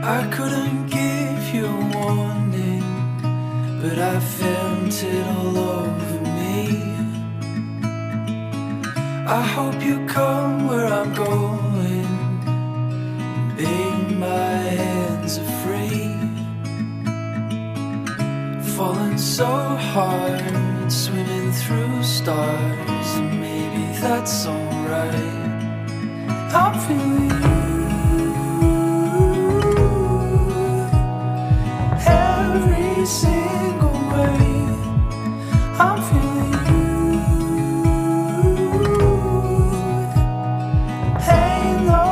I couldn't give you a warning, but I felt it all over me. I hope you come where I'm going, babe, my hands are free. Falling so hard, swimming through stars, and maybe that's alright. I'm feeling you every single way. I'm feeling you, ain't no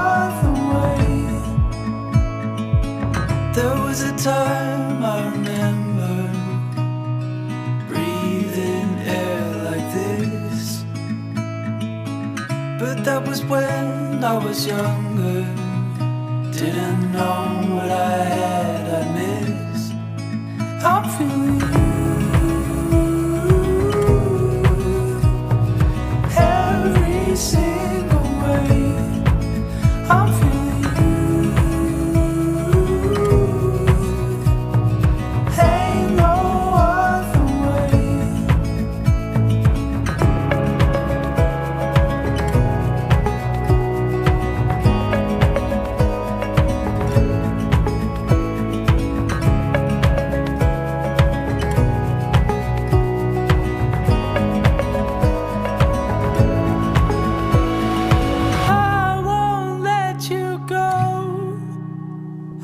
other way. There was a time I remember breathing air like this, but that was when I was younger. Didn't know what I had, I missed. I'm feeling you every single way. I'm feeling you, ain't no other way.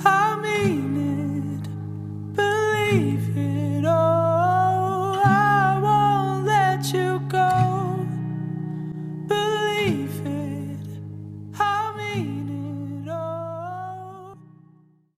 I mean it, believe it.